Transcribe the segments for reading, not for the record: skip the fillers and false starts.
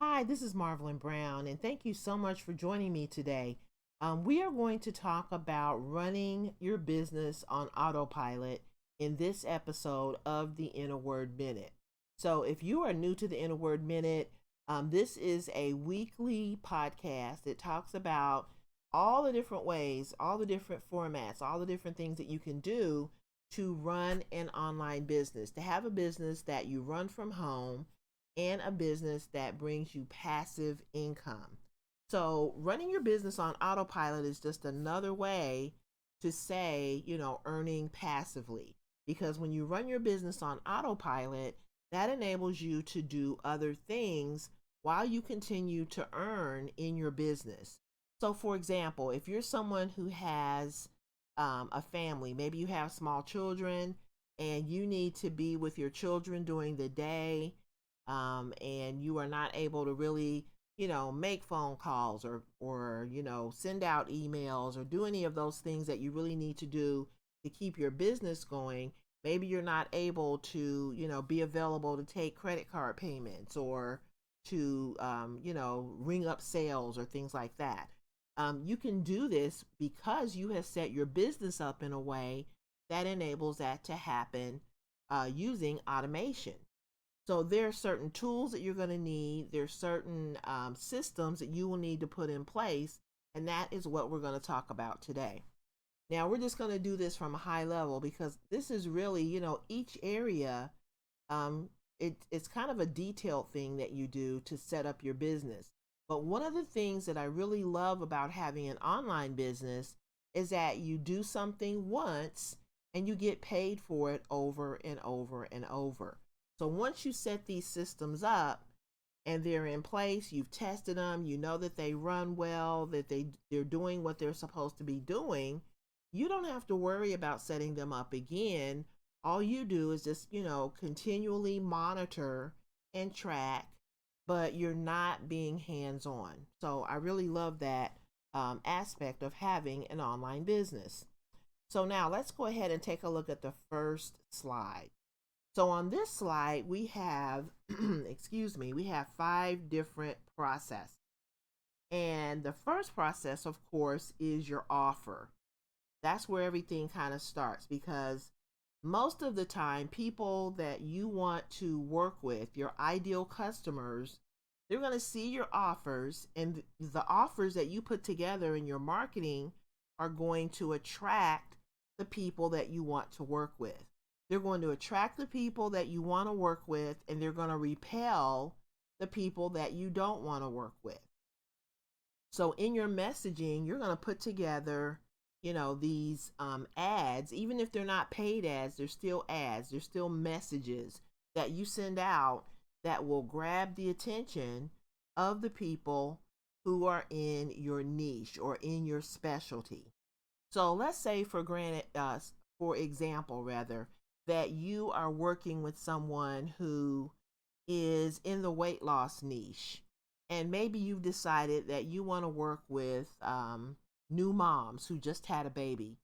Hi, this is Marvelyn Brown, and thank you so much for joining me today. We are going to talk about running your business on autopilot in this episode of the Inner Word Minute. So, if you are new to the Inner Word Minute, this is a weekly podcast that talks about all the different ways, all the different formats, all the different things that you can do to run an online business, to have a business that you run from home and a business that brings you passive income. So, running your business on autopilot is just another way to say, earning passively. Because when you run your business on autopilot, that enables you to do other things while you continue to earn in your business. So, for example, if you're someone who has a family, maybe you have small children and you need to be with your children during the day, and you are not able to really, make phone calls or send out emails or do any of those things that you really need to do to keep your business going. Maybe you're not able to, be available to take credit card payments or to, ring up sales or things like that. You can do this because you have set your business up in a way that enables that to happen using automation. So there are certain tools that you're going to need. There's certain systems that you will need to put in place, and that is what we're going to talk about today. Now we're just going to do this from a high level because this is really, each area. It's kind of a detailed thing that you do to set up your business. But one of the things that I really love about having an online business is that you do something once and you get paid for it over and over and over. So once you set these systems up and they're in place, you've tested them, you know that they run well, that they're doing what they're supposed to be doing, you don't have to worry about setting them up again. All you do is just, continually monitor and track, but you're not being hands-on. So I really love that aspect of having an online business. So now let's go ahead and take a look at the first slide. So on this slide, we have, we have 5 different processes. And the first process, of course, is your offer. That's where everything kind of starts because most of the time, people that you want to work with, your ideal customers, they're going to see your offers, and the offers that you put together in your marketing are going to attract the people that you want to work with. They're going to attract the people that you want to work with, and they're going to repel the people that you don't want to work with. So in your messaging, you're going to put together, these ads. Even if they're not paid ads, they're still ads. They're still messages that you send out that will grab the attention of the people who are in your niche or in your specialty. So let's say, for example, that you are working with someone who is in the weight loss niche, and maybe you've decided that you want to work with new moms who just had a baby.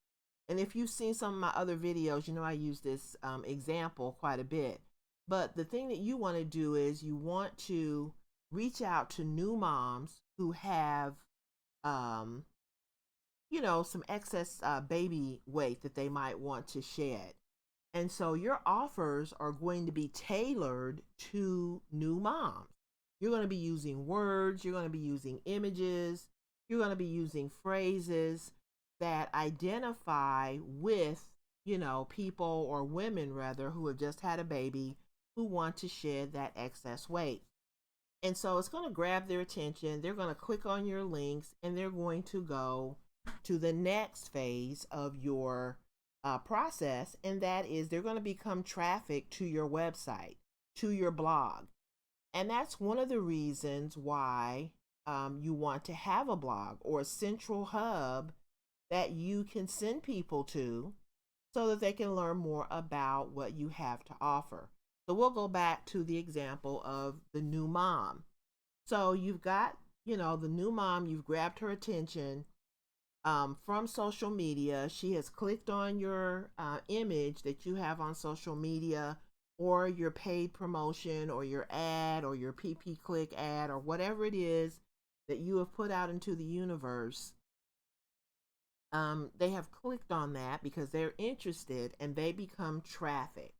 And if you've seen some of my other videos, I use this example quite a bit. But the thing that you want to do is you want to reach out to new moms who have some excess baby weight that they might want to shed. And so your offers are going to be tailored to new moms. You're going to be using words, you're going to be using images, you're going to be using phrases that identify with, people or women rather who have just had a baby who want to shed that excess weight. And so it's going to grab their attention. They're going to click on your links and they're going to go to the next phase of your process, and that is they're going to become traffic to your website, to your blog. And that's one of the reasons why you want to have a blog or a central hub that you can send people to so that they can learn more about what you have to offer. So we'll go back to the example of the new mom. So you've got, the new mom, you've grabbed her attention from social media. She has clicked on your image that you have on social media, or your paid promotion or your ad or your PP click ad or whatever it is that you have put out into the universe, they have clicked on that because they're interested and they become traffic.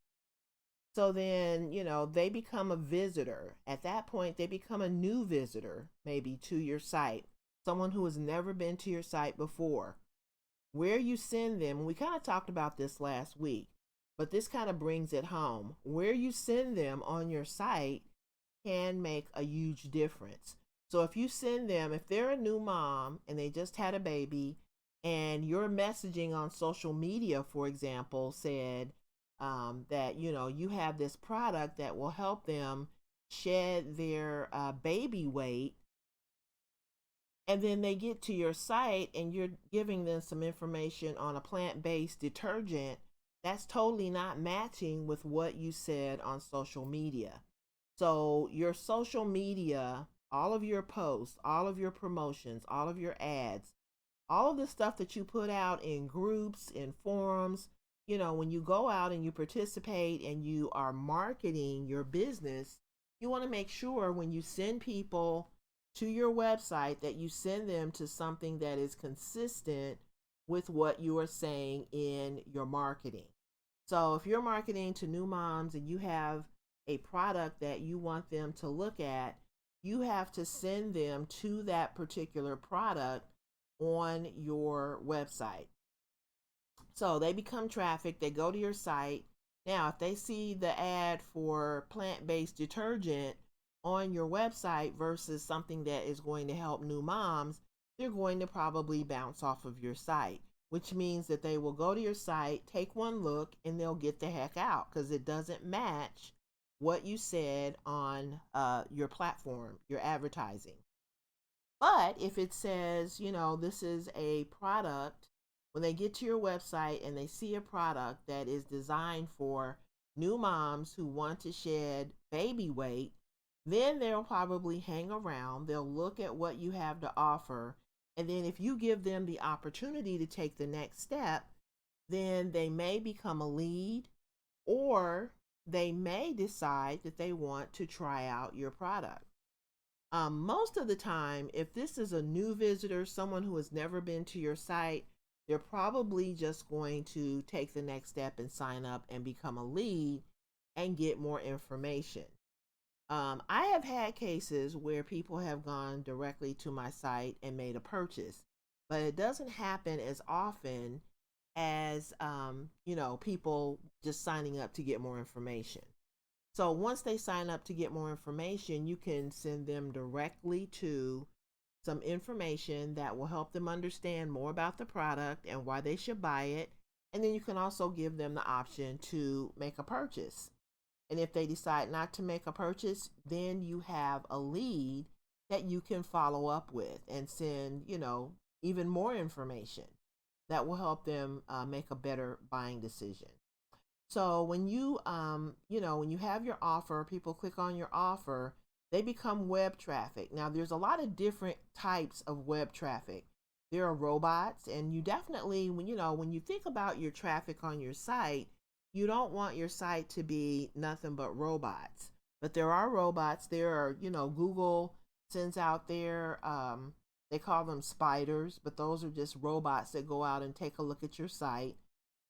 So then, they become a visitor. At that point, they become a new visitor, maybe to your site, someone who has never been to your site before. Where you send them, and we kind of talked about this last week, but this kind of brings it home. Where you send them on your site can make a huge difference. So if you send them, if they're a new mom and they just had a baby, and your messaging on social media, for example, said that you have this product that will help them shed their baby weight, and then they get to your site and you're giving them some information on a plant-based detergent, that's totally not matching with what you said on social media. So your social media, all of your posts, all of your promotions, all of your ads, all of the stuff that you put out in groups, in forums, when you go out and you participate and you are marketing your business, you want to make sure when you send people to your website that you send them to something that is consistent with what you are saying in your marketing. So if you're marketing to new moms and you have a product that you want them to look at, you have to send them to that particular product on your website. So they become traffic, they go to your site. Now, if they see the ad for plant-based detergent on your website versus something that is going to help new moms, they're going to probably bounce off of your site, which means that they will go to your site, take one look, and they'll get the heck out because it doesn't match what you said on your platform, your advertising. But if it says, this is a product, when they get to your website and they see a product that is designed for new moms who want to shed baby weight, then they'll probably hang around. They'll look at what you have to offer. And then if you give them the opportunity to take the next step, then they may become a lead, or they may decide that they want to try out your product. Most of the time, if this is a new visitor, someone who has never been to your site, they're probably just going to take the next step and sign up and become a lead and get more information. I have had cases where people have gone directly to my site and made a purchase, but it doesn't happen as often as, people just signing up to get more information. So once they sign up to get more information, you can send them directly to some information that will help them understand more about the product and why they should buy it. And then you can also give them the option to make a purchase. And if they decide not to make a purchase, then you have a lead that you can follow up with and send, even more information that will help them make a better buying decision. So when when you have your offer, people click on your offer, they become web traffic. Now, there's a lot of different types of web traffic. There are robots, and you definitely, when you think about your traffic on your site, you don't want your site to be nothing but robots. But there are robots. There are, Google sends out their, they call them spiders, but those are just robots that go out and take a look at your site.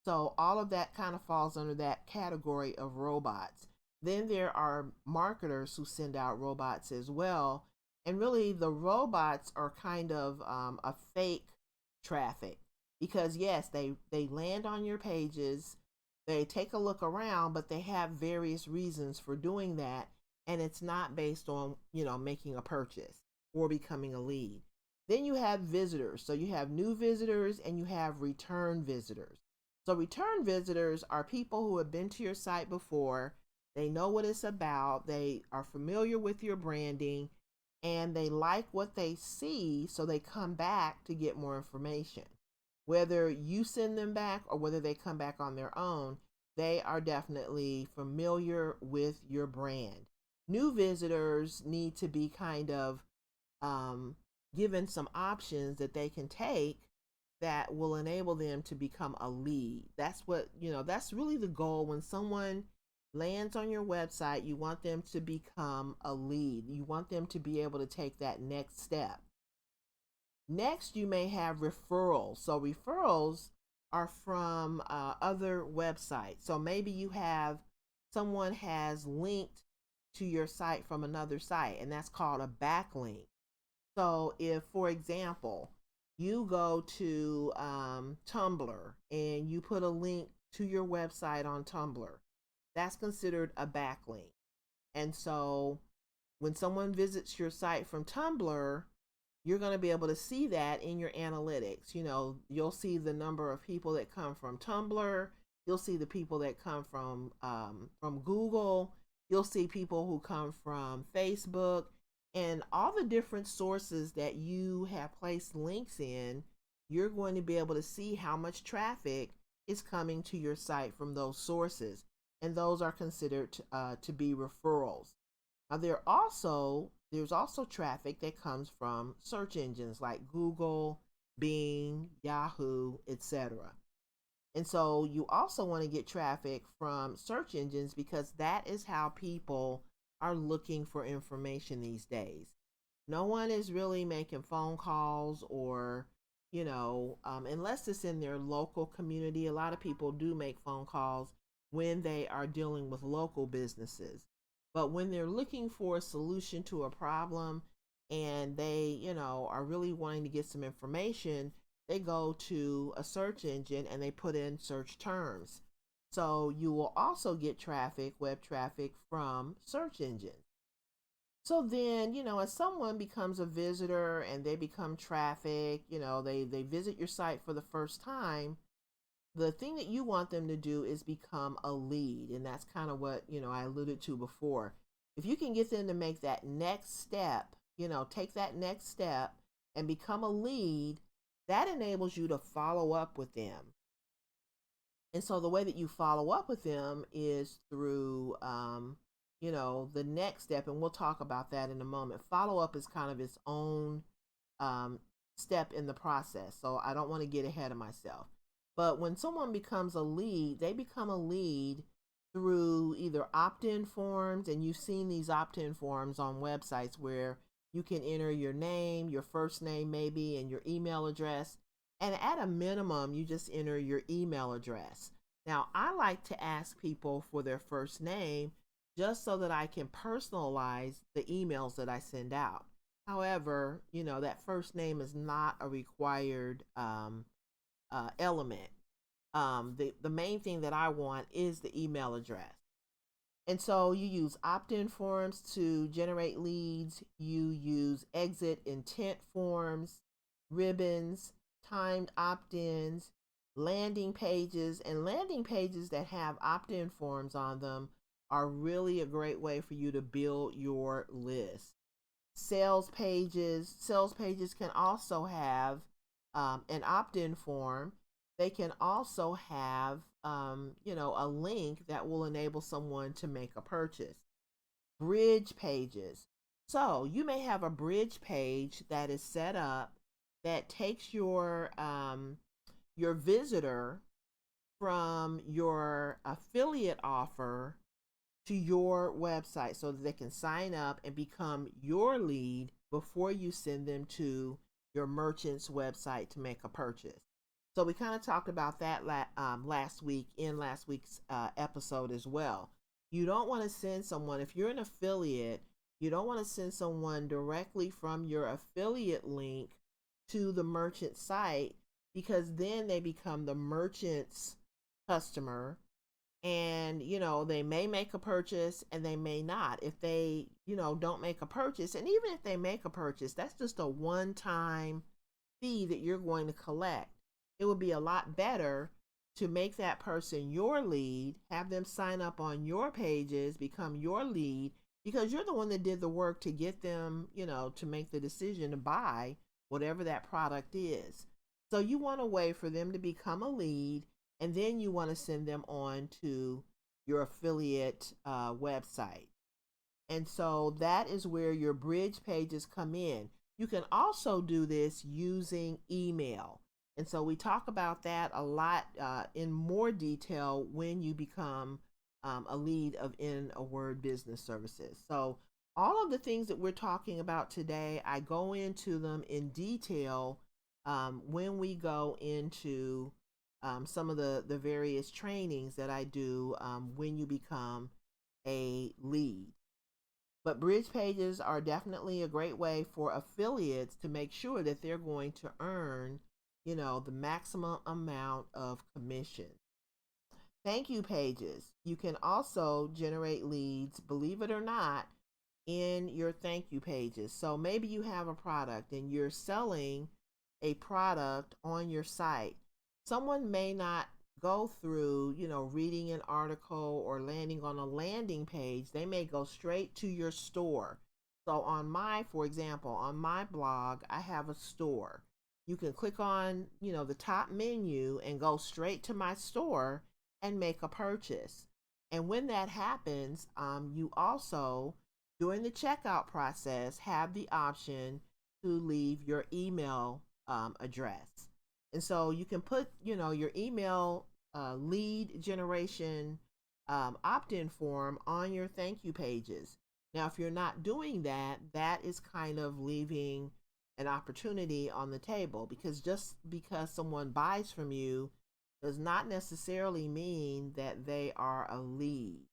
So all of that kind of falls under that category of robots. Then there are marketers who send out robots as well. And really, the robots are kind of a fake traffic because, yes, they land on your pages, they take a look around, but they have various reasons for doing that. And it's not based on, making a purchase or becoming a lead. Then you have visitors. So you have new visitors and you have return visitors. So return visitors are people who have been to your site before. They know what it's about. They are familiar with your branding and they like what they see. So they come back to get more information. Whether you send them back or whether they come back on their own, they are definitely familiar with your brand. New visitors need to be kind of given some options that they can take that will enable them to become a lead. That's what, that's really the goal when someone lands on your website, you want them to become a lead. You want them to be able to take that next step. Next, you may have referrals. So referrals are from other websites. So maybe you have someone has linked to your site from another site, and that's called a backlink. So if, for example, you go to Tumblr and you put a link to your website on Tumblr, that's considered a backlink. And so when someone visits your site from Tumblr, you're going to be able to see that in your analytics. You know, you'll see the number of people that come from Tumblr. You'll see the people that come from Google. You'll see people who come from Facebook, and all the different sources that you have placed links in. You're going to be able to see how much traffic is coming to your site from those sources, and those are considered to be referrals. Now there's also traffic that comes from search engines like Google, Bing, Yahoo, etc. And so you also want to get traffic from search engines because that is how people are looking for information these days. No one is really making phone calls or, unless it's in their local community. A lot of people do make phone calls when they are dealing with local businesses. But when they're looking for a solution to a problem and they, are really wanting to get some information, they go to a search engine and they put in search terms. So you will also get traffic, web traffic from search engines. So then, as someone becomes a visitor and they become traffic, they visit your site for the first time, the thing that you want them to do is become a lead. And that's kind of what, I alluded to before. If you can get them to make that next step, take that next step and become a lead, that enables you to follow up with them. And so the way that you follow up with them is through, the next step. And we'll talk about that in a moment. Follow up is kind of its own step in the process. So I don't want to get ahead of myself. But when someone becomes a lead, they become a lead through either opt-in forms, and you've seen these opt-in forms on websites where you can enter your name, your first name maybe, and your email address. And at a minimum, you just enter your email address. Now, I like to ask people for their first name just so that I can personalize the emails that I send out. However, that first name is not a required element. The main thing that I want is the email address. And so you use opt-in forms to generate leads. You use exit intent forms, ribbons, timed opt-ins, landing pages, and landing pages that have opt-in forms on them are really a great way for you to build your list. Sales pages can also have an opt-in form. They can also have, a link that will enable someone to make a purchase. Bridge pages. So you may have a bridge page that is set up that takes your visitor from your affiliate offer to your website so that they can sign up and become your lead before you send them to your merchant's website to make a purchase. So we kind of talked about that last week in last week's episode as well. You don't want to send someone, if you're an affiliate, you don't want to send someone directly from your affiliate link to the merchant site, because then they become the merchant's customer, and they may make a purchase and they may not. If they don't make a purchase, and even if they make a purchase, that's just a one-time fee that you're going to collect. It would be a lot better to make that person your lead, have them sign up on your pages, become your lead, because you're the one that did the work to get them, to make the decision to buy whatever that product is. So you want a way for them to become a lead, and then you want to send them on to your affiliate website. And so that is where your bridge pages come in. You can also do this using email. And so we talk about that a lot in more detail when you become a lead of In a Word Business Services. So all of the things that we're talking about today, I go into them in detail when we go into some of the various trainings that I do when you become a lead. But bridge pages are definitely a great way for affiliates to make sure that they're going to earn, the maximum amount of commission. Thank you pages. You can also generate leads, believe it or not, in your thank you pages. So maybe you have a product and you're selling a product on your site. Someone may not go through, reading an article or landing on a landing page. They may go straight to your store. So for example, on my blog, I have a store. You can click on, the top menu and go straight to my store and make a purchase. And when that happens, you also, during the checkout process, have the option to leave your email address. And so you can put, your email lead generation opt-in form on your thank you pages. Now, if you're not doing that, that is kind of leaving an opportunity on the table, because just because someone buys from you does not necessarily mean that they are a lead.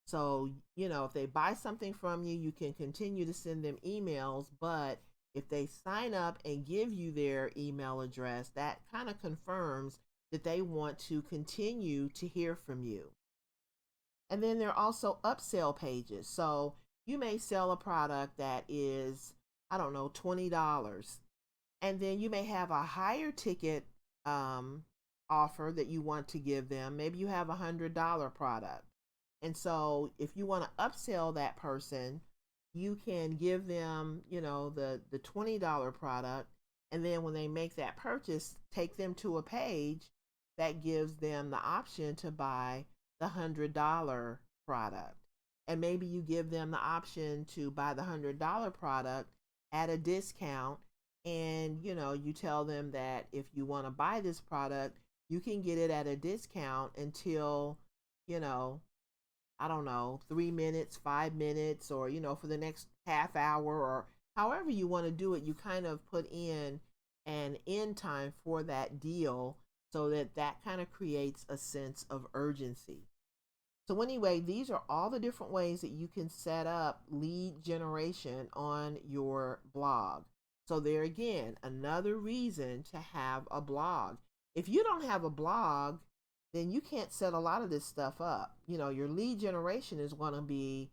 So, if they buy something from you, you can continue to send them emails, but if they sign up and give you their email address, that kind of confirms that they want to continue to hear from you. And then there are also upsell pages. So you may sell a product that is, I don't know, $20. And then you may have a higher ticket offer that you want to give them. Maybe you have $100 product. And so if you want to upsell that person, you can give them, the $20 product. And then when they make that purchase, take them to a page that gives them the option to buy the $100 product. And maybe you give them the option to buy the $100 product at a discount. And, you tell them that if you want to buy this product, you can get it at a discount until, I don't know, 3 minutes, 5 minutes, or, for the next half hour, or however you want to do it. You kind of put in an end time for that deal so that kind of creates a sense of urgency. So anyway, these are all the different ways that you can set up lead generation on your blog. So there again, another reason to have a blog. If you don't have a blog, then you can't set a lot of this stuff up. Your lead generation is going to be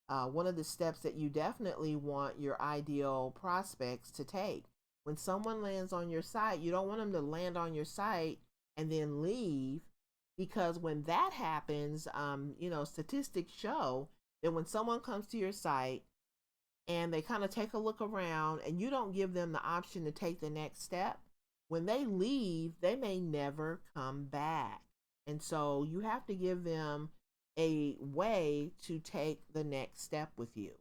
one of the steps that you definitely want your ideal prospects to take. When someone lands on your site, you don't want them to land on your site and then leave, because when that happens, statistics show that when someone comes to your site and they kind of take a look around and you don't give them the option to take the next step, when they leave, they may never come back. And so you have to give them a way to take the next step with you.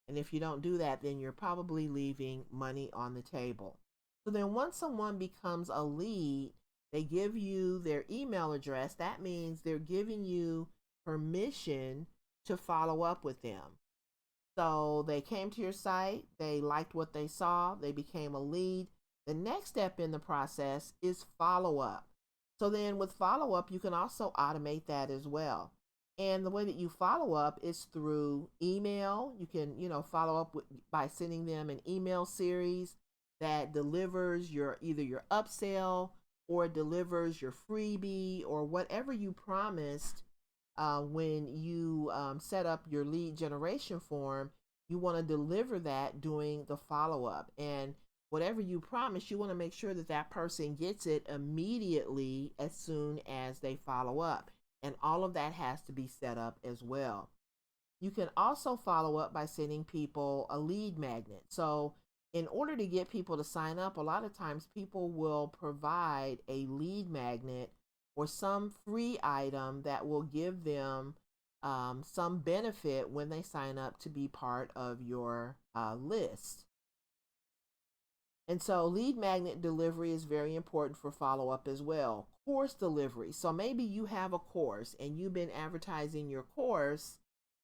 And if you don't do that, then you're probably leaving money on the table. So then once someone becomes a lead, they give you their email address. That means they're giving you permission to follow up with them. So they came to your site, they liked what they saw, they became a lead. The next step in the process is follow up. So then with follow up, you can also automate that as well. And the way that you follow up is through email. You can, follow up by sending them an email series that delivers either your upsell or delivers your freebie or whatever you promised when you set up your lead generation form. You want to deliver that during the follow up. And whatever you promise, you want to make sure that that person gets it immediately as soon as they follow up. And all of that has to be set up as well. You can also follow up by sending people a lead magnet. So in order to get people to sign up, a lot of times people will provide a lead magnet or some free item that will give them some benefit when they sign up to be part of your list. And so lead magnet delivery is very important for follow up as well. Course delivery. So maybe you have a course and you've been advertising your course,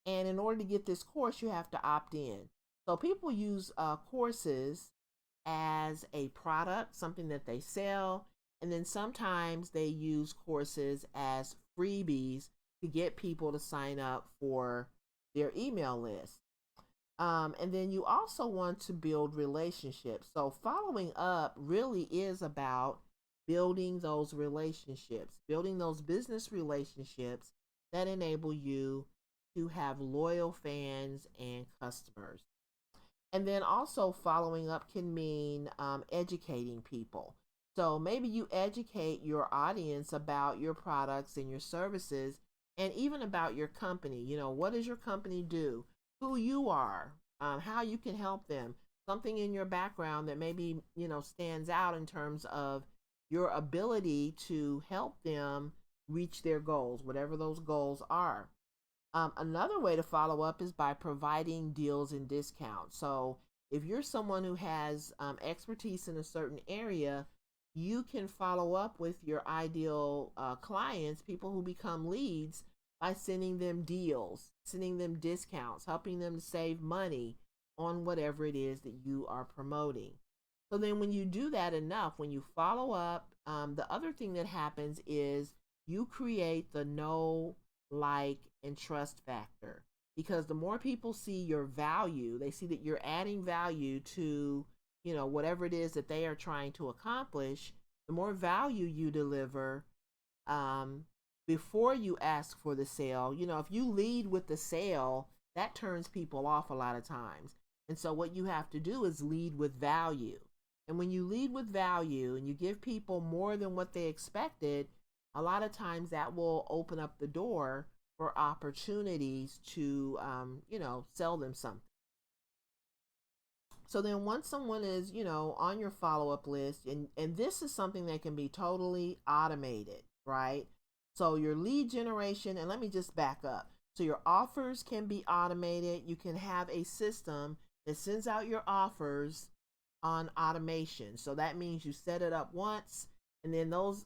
and in order to get this course, you have to opt in. So people use courses as a product, something that they sell, and then sometimes they use courses as freebies to get people to sign up for their email list. And then you also want to build relationships. So following up really is about building those relationships, building those business relationships that enable you to have loyal fans and customers. And then also following up can mean educating people. So maybe you educate your audience about your products and your services, and even about your company. What does your company do? Who you are, how you can help them, something in your background that maybe, stands out in terms of your ability to help them reach their goals, whatever those goals are. Another way to follow up is by providing deals and discounts. So if you're someone who has expertise in a certain area, you can follow up with your ideal clients, people who become leads, by sending them deals, sending them discounts, helping them to save money on whatever it is that you are promoting. So then when you do that enough, when you follow up, the other thing that happens is you create the know, like, and trust factor. Because the more people see your value, they see that you're adding value to, whatever it is that they are trying to accomplish, the more value you deliver, before you ask for the sale. If you lead with the sale, that turns people off a lot of times. And so what you have to do is lead with value. And when you lead with value and you give people more than what they expected, a lot of times that will open up the door for opportunities to, sell them something. So then once someone is, on your follow-up list, and this is something that can be totally automated, right? So your lead generation, and let me just back up. So your offers can be automated. You can have a system that sends out your offers on automation. So that means you set it up once, and then those,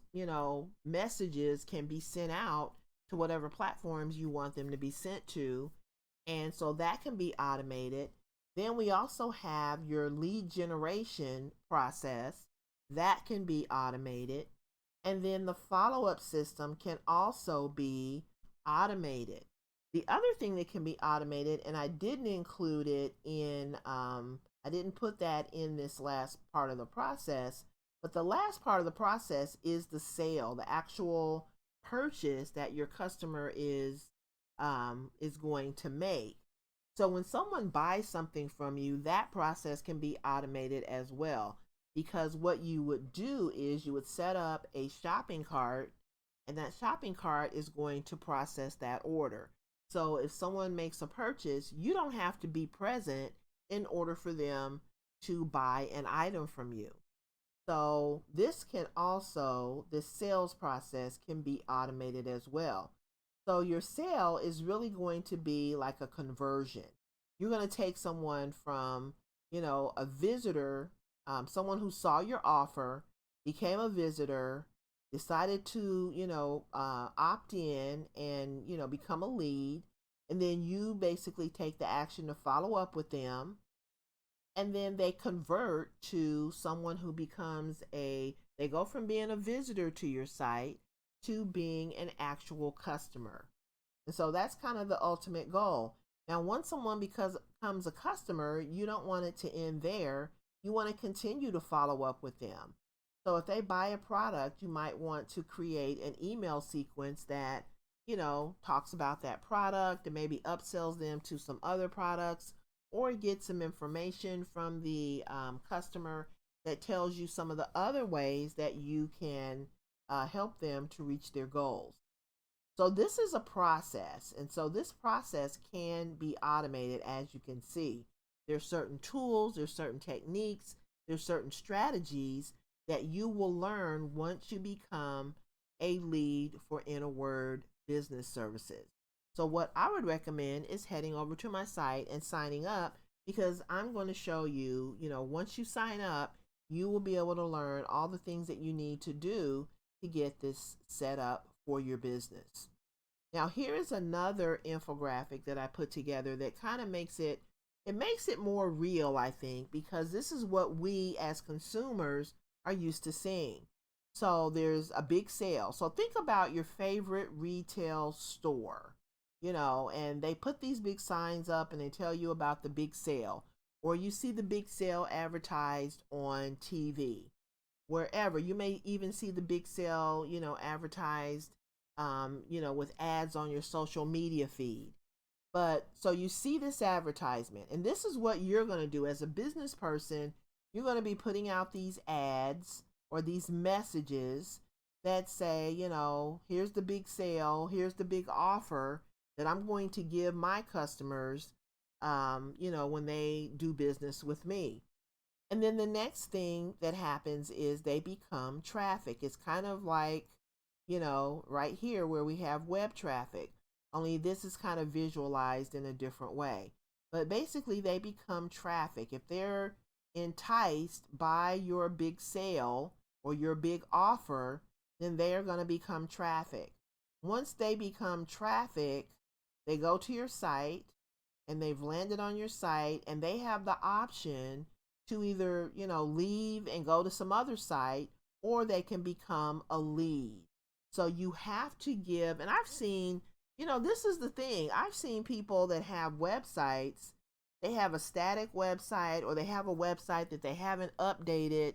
messages can be sent out to whatever platforms you want them to be sent to. And so that can be automated. Then we also have your lead generation process that can be automated. And then the follow up system can also be automated. The other thing that can be automated, and I didn't include it in, I didn't put that in this last part of the process, but the last part of the process is the sale, the actual purchase that your customer is going to make. So when someone buys something from you, that process can be automated as well. Because what you would do is you would set up a shopping cart, and that shopping cart is going to process that order. So if someone makes a purchase, you don't have to be present in order for them to buy an item from you. So this sales process can be automated as well. So your sale is really going to be like a conversion. You're going to take someone from, a visitor, someone who saw your offer, became a visitor, decided to, opt in and, become a lead. And then you basically take the action to follow up with them. And then they convert to someone who becomes they go from being a visitor to your site to being an actual customer. And so that's kind of the ultimate goal. Now, once someone becomes a customer, you don't want it to end there. You want to continue to follow up with them. So if they buy a product, you might want to create an email sequence that, talks about that product and maybe upsells them to some other products, or get some information from the customer that tells you some of the other ways that you can help them to reach their goals. So this is a process, and so this process can be automated. As you can see, there's certain tools, there's certain techniques, there's certain strategies that you will learn once you become a lead for In a Word Business Services. So what I would recommend is heading over to my site and signing up, because I'm going to show you, once you sign up, you will be able to learn all the things that you need to do to get this set up for your business. Now, here is another infographic that I put together that kind of makes it more real, I think, because this is what we as consumers are used to seeing. So there's a big sale. So think about your favorite retail store, and they put these big signs up and they tell you about the big sale. Or you see the big sale advertised on TV. Wherever you may even see the big sale, advertised, with ads on your social media feed. But so you see this advertisement, and this is what you're going to do as a business person. You're going to be putting out these ads or these messages that say, here's the big sale, here's the big offer that I'm going to give my customers, when they do business with me. And then the next thing that happens is they become traffic. It's kind of like, right here where we have web traffic, only this is kind of visualized in a different way. But basically, they become traffic. If they're enticed by your big sale or your big offer, then they are going to become traffic. Once they become traffic, they go to your site and they've landed on your site, and they have the option to either, leave and go to some other site, or they can become a lead. So you have to give, and I've seen, this is the thing. I've seen people that have websites, they have a static website, or they have a website that they haven't updated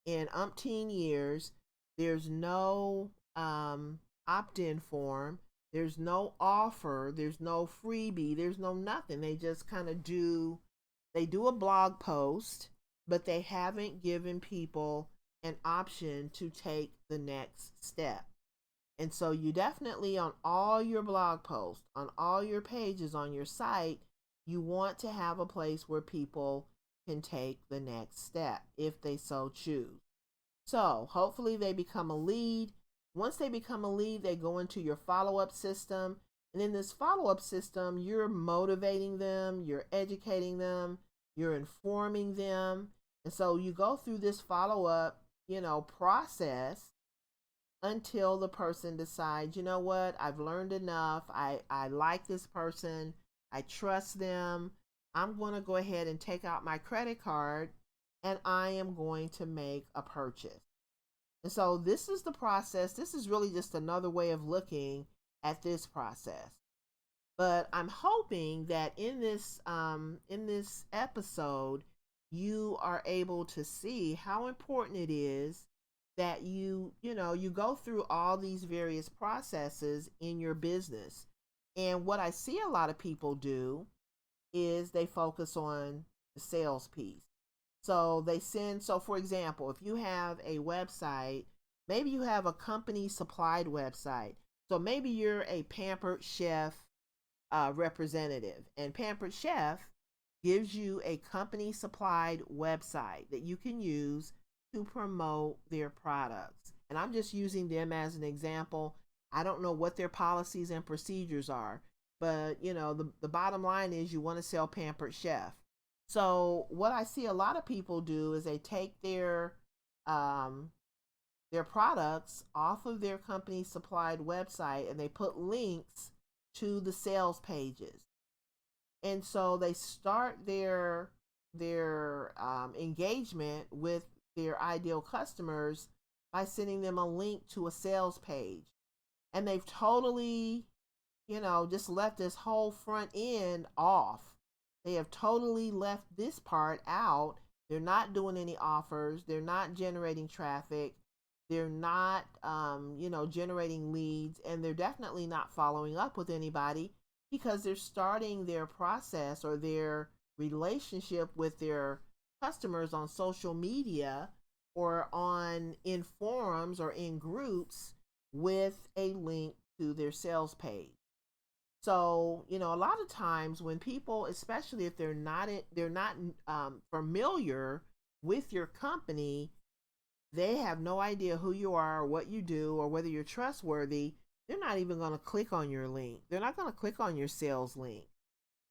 in umpteen years. There's no opt-in form. There's no offer. There's no freebie. There's no nothing. They just kind of do a blog post, but they haven't given people an option to take the next step. And so you definitely, on all your blog posts, on all your pages on your site, you want to have a place where people can take the next step if they so choose. So hopefully they become a lead. Once they become a lead, they go into your follow-up system. And in this follow-up system, you're motivating them, you're educating them, you're informing them. And so you go through this follow-up, process until the person decides, you know what, I've learned enough. I like this person. I trust them. I'm going to go ahead and take out my credit card and I am going to make a purchase. And so this is the process. This is really just another way of looking at this process. But I'm hoping that in this episode, you are able to see how important it is that you go through all these various processes in your business. And what I see a lot of people do is they focus on the sales piece. So for example, if you have a website, maybe you have a company supplied website. So maybe you're a Pampered Chef representative, and Pampered Chef gives you a company supplied website that you can use to promote their products. And I'm just using them as an example. I don't know what their policies and procedures are, but the bottom line is you want to sell Pampered Chef. So what I see a lot of people do is they take their products off of their company supplied website and they put links to the sales pages. And so they start their engagement with their ideal customers by sending them a link to a sales page. And they've totally, just left this whole front end off. They have totally left this part out. They're not doing any offers. They're not generating traffic. They're not, generating leads. And they're definitely not following up with anybody because they're starting their process or their relationship with their customers on social media or in forums or in groups with a link to their sales page. So, a lot of times when people, especially if they're not familiar with your company, they have no idea who you are or what you do or whether you're trustworthy. They're not even going to click on your link. They're not going to click on your sales link.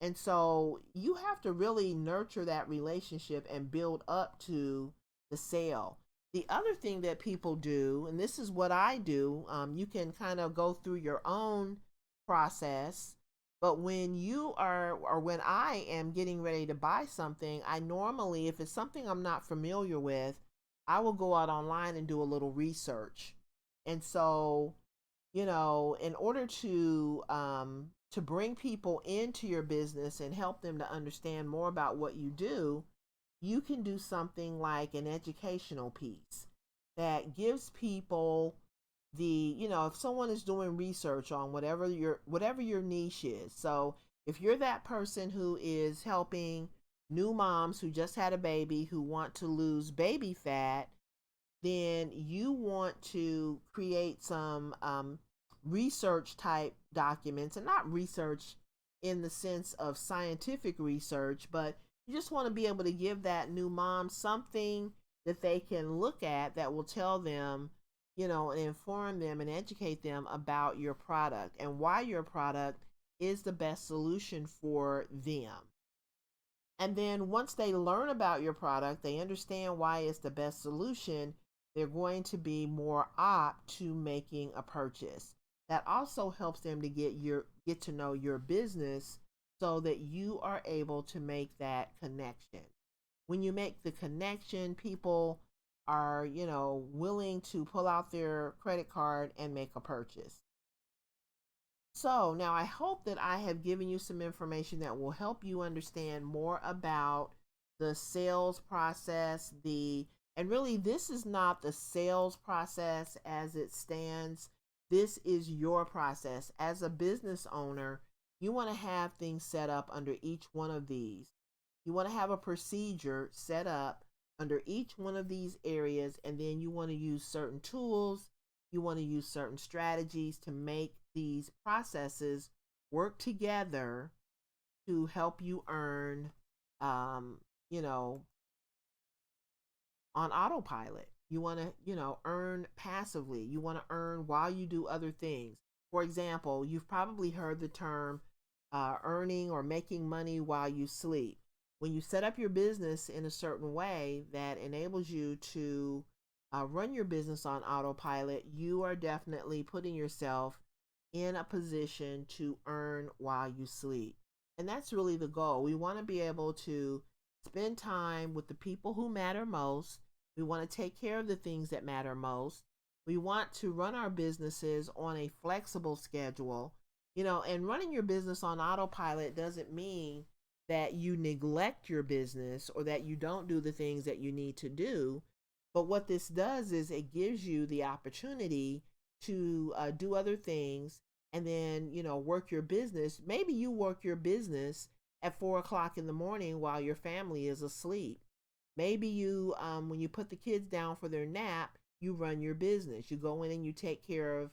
And so you have to really nurture that relationship and build up to the sale. The other thing that people do, and this is what I do, you can kind of go through your own process. But when you are, or when I am getting ready to buy something, I normally, if it's something I'm not familiar with, I will go out online and do a little research. And so, in order to bring people into your business and help them to understand more about what you do, you can do something like an educational piece that gives people if someone is doing research on whatever your niche is. So if you're that person who is helping new moms who just had a baby who want to lose baby fat, then you want to create some research type documents, and not research in the sense of scientific research, but you just want to be able to give that new mom something that they can look at that will tell them, and inform them and educate them about your product and why your product is the best solution for them. And then once they learn about your product, they understand why it's the best solution, they're going to be more apt to making a purchase. That also helps them to get to know your business so that you are able to make that connection. When you make the connection, people are, willing to pull out their credit card and make a purchase. So now I hope that I have given you some information that will help you understand more about the sales process, and really this is not the sales process as it stands. This is your process. As a business owner, you want to have things set up under each one of these. You want to have a procedure set up under each one of these areas, and then you want to use certain tools, you want to use certain strategies to make these processes work together to help you earn, um, you know, on autopilot. You want to, earn passively. You want to earn while you do other things. For example, you've probably heard the term earning or making money while you sleep. When you set up your business in a certain way that enables you to run your business on autopilot, you are definitely putting yourself in a position to earn while you sleep. And that's really the goal. We want to be able to spend time with the people who matter most. We want to take care of the things that matter most. We want to run our businesses on a flexible schedule. And running your business on autopilot doesn't mean that you neglect your business or that you don't do the things that you need to do. But what this does is it gives you the opportunity to do other things and then, work your business. Maybe you work your business at 4 o'clock in the morning while your family is asleep. Maybe you, when you put the kids down for their nap, you run your business. You go in and you take care of,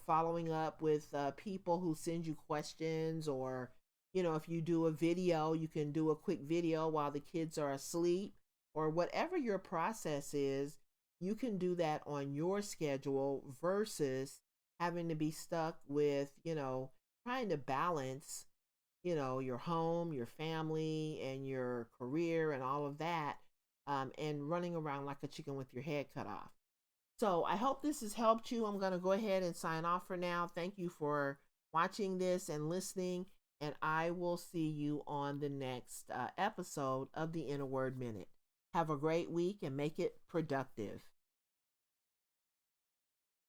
following up with people who send you questions, or, if you do a video, you can do a quick video while the kids are asleep, or whatever your process is, you can do that on your schedule versus having to be stuck with, trying to balance, your home, your family, and your career and all of that, and running around like a chicken with your head cut off. So I hope this has helped you. I'm going to go ahead and sign off for now. Thank you for watching this and listening, and I will see you on the next episode of the Inner Word Minute. Have a great week and make it productive.